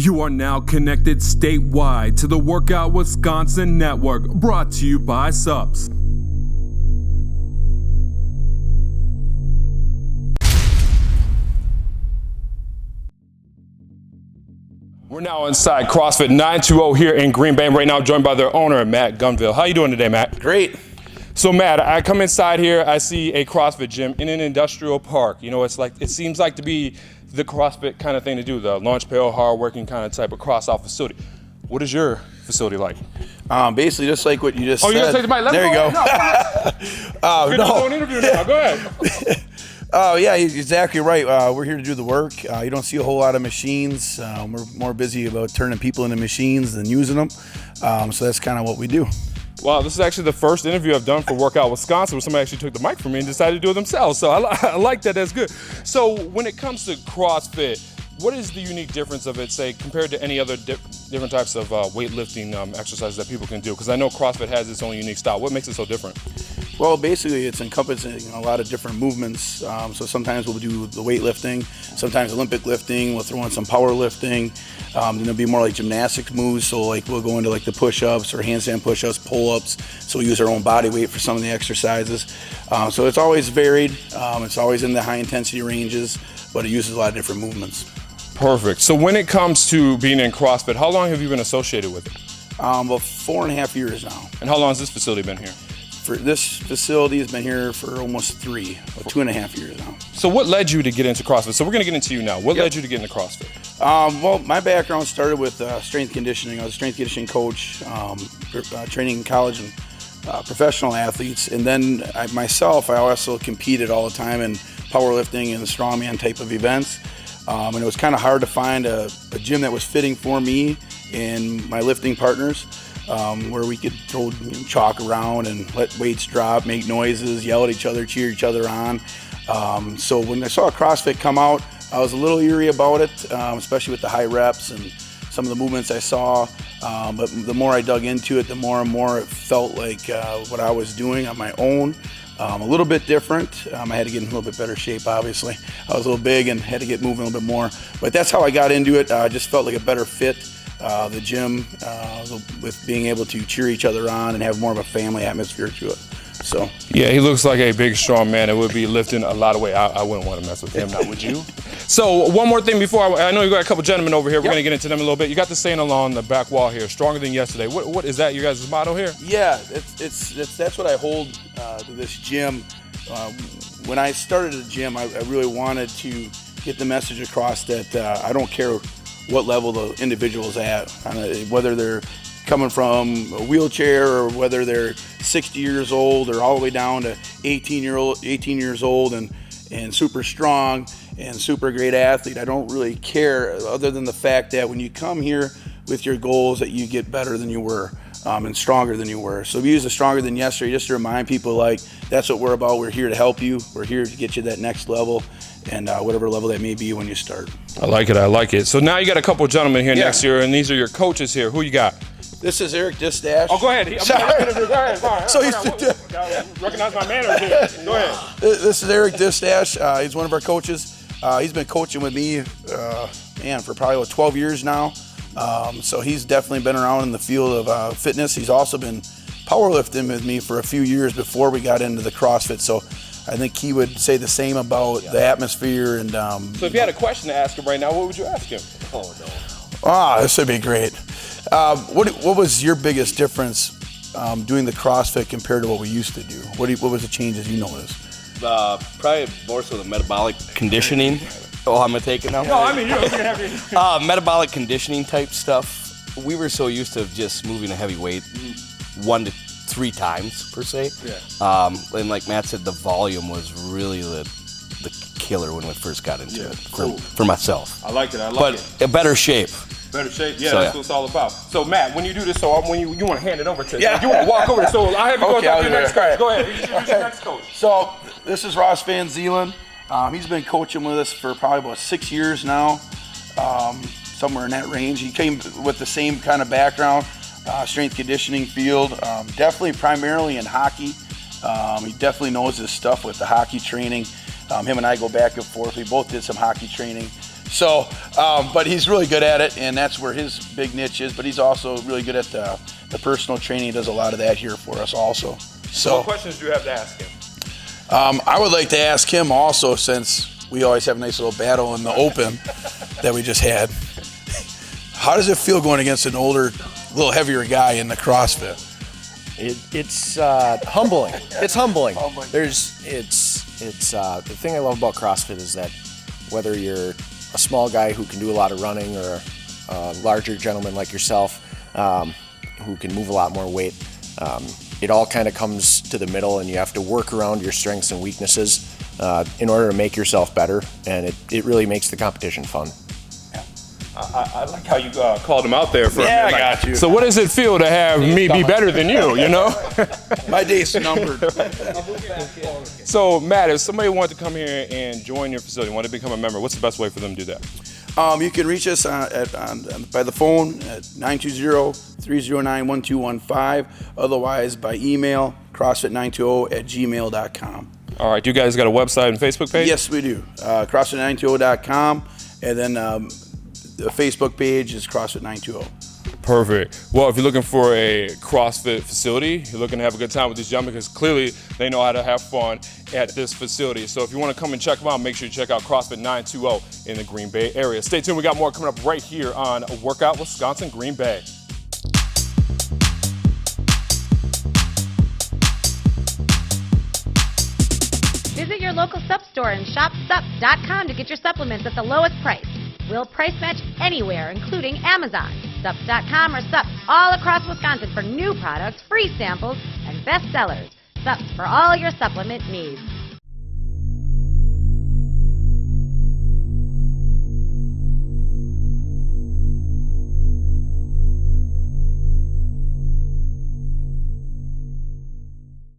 You are now connected statewide to the Workout Wisconsin Network, brought to you by Subs. We're now inside CrossFit 920 here in Green Bay. Right now, joined by their owner, Matt Gunville. How you doing today, Matt? Great. So, Matt, I come inside here, I see a CrossFit gym in an industrial park. You know, it seems like to be the CrossFit kind of thing to do, the launch pail, hard-working kind of type of cross-out facility. What is your facility like? Basically, just like what you just said. Oh, you're going to take the mic? There you go. No, an interview now. Go ahead. Oh, yeah, you're exactly right. We're here to do the work. You don't see a whole lot of machines. We're more busy about turning people into machines than using them. So that's kind of what we do. Wow, this is actually the first interview I've done for Workout Wisconsin where somebody actually took the mic from me and decided to do it themselves. So I like that. That's good. So when it comes to CrossFit, what is the unique difference of it, say, compared to any other different types of weightlifting exercises that people can do? Because I know CrossFit has its own unique style. What makes it so different? Well, basically, it's encompassing a lot of different movements. So sometimes we'll do the weightlifting, sometimes Olympic lifting. We'll throw in some power lifting. Then it'll be more like gymnastics moves. So like we'll go into like the push-ups or handstand push-ups, pull-ups. So we use our own body weight for some of the exercises. So it's always varied. It's always in the high intensity ranges, but it uses a lot of different movements. Perfect. So when it comes to being in CrossFit, how long have you been associated with it? About 4.5 years now. And how long has this facility been here? For this facility has been here for almost 2.5 years now. So what led you to get into CrossFit? So we're going to get into you now. What led you to get into CrossFit? Well, my background started with strength conditioning. I was a strength conditioning coach, training in college and professional athletes. And then I also competed all the time in powerlifting and the strongman type of events. And it was kind of hard to find a gym that was fitting for me and my lifting partners. Where we could throw chalk around and let weights drop, make noises, yell at each other, cheer each other on. So when I saw CrossFit come out, I was a little eerie about it, especially with the high reps and some of the movements I saw. But the more I dug into it, the more and more it felt like what I was doing on my own. A little bit different. I had to get in a little bit better shape, obviously. I was a little big and had to get moving a little bit more. But that's how I got into it. I just felt like a better fit. The gym, with being able to cheer each other on and have more of a family atmosphere to it. So yeah, he looks like a big, strong man. It would be lifting a lot of weight. I wouldn't want to mess with him, now would you? So one more thing before, I know you got a couple gentlemen over here. We're going to get into them a little bit. You got the saying along the back wall here, stronger than yesterday. What is that, your guys' motto here? Yeah, that's what I hold to this gym. When I started the gym, I really wanted to get the message across that I don't care what level the individual's at, whether they're coming from a wheelchair or whether they're 60 years old or all the way down to 18 years old and super strong and super great athlete. I don't really care, other than the fact that when you come here with your goals that you get better than you were and stronger than you were. So we use the stronger than yesterday just to remind people, like, that's what we're about. We're here to help you. We're here to get you that next level, and whatever level that may be when you start. I like it. So now you got a couple gentlemen here next year, and these are your coaches here. Who you got? This is Eric Distash. Oh, go ahead. Go ahead. So recognize my manners here. Go ahead. This is Eric Distash. He's one of our coaches. He's been coaching with me, for probably 12 years now. So he's definitely been around in the field of fitness. He's also been powerlifting with me for a few years before we got into the CrossFit. So I think he would say the same about the atmosphere. And so if you had a question to ask him right now, what would you ask him? Oh, no. This would be great. What was your biggest difference doing the CrossFit compared to what we used to do? What was the changes you noticed? Probably more so the metabolic conditioning. Oh, I'm going to take it now? No, I mean, you're going to have your... metabolic conditioning type stuff. We were so used to just moving a heavy weight 1 to 3 times, per se. Yeah. And like Matt said, the volume was really the killer when we first got into it for myself. I like it. But a better shape. Better shape? Yeah, that's what it's all about. So, Matt, when you do this, when you want to hand it over to you want to walk over there. So, I have you go to your next coach. Go ahead. Introduce your next coach. So, this is Ross Van Zeelen. He's been coaching with us for probably about 6 years now, somewhere in that range. He came with the same kind of background, strength conditioning field, definitely primarily in hockey. He definitely knows his stuff with the hockey training. Him and I go back and forth. We both did some hockey training. So, but he's really good at it, and that's where his big niche is. But he's also really good at the personal training. He does a lot of that here for us also. So, what questions do you have to ask him? I would like to ask him also, since we always have a nice little battle in the open that we just had. How does it feel going against an older, little heavier guy in the CrossFit? It's humbling. It's humbling. The thing I love about CrossFit is that whether you're a small guy who can do a lot of running or a larger gentleman like yourself who can move a lot more weight, it all kind of comes to the middle, and you have to work around your strengths and weaknesses in order to make yourself better, and it really makes the competition fun. I like how you called him out there for Yeah, a minute. I got you. So what does it feel to have me be better than you, you know? My day's numbered. So, Matt, if somebody wanted to come here and join your facility, want to become a member, what's the best way for them to do that? You can reach us by the phone at 920-309-1215. Otherwise, by email, crossfit920@gmail.com. All right, you guys got a website and Facebook page? Yes, we do. CrossFit920.com, and then the Facebook page is CrossFit 920. Perfect. Well, if you're looking for a CrossFit facility, you're looking to have a good time with these gentlemen, because clearly they know how to have fun at this facility. So if you want to come and check them out, make sure you check out CrossFit 920 in the Green Bay area. Stay tuned. We got more coming up right here on Workout Wisconsin, Green Bay. Visit your local sup store and shop sup.com to get your supplements at the lowest price. We'll price match anywhere, including Amazon, sup.com, or Sup all across Wisconsin for new products, free samples, and best sellers. Sup for all your supplement needs.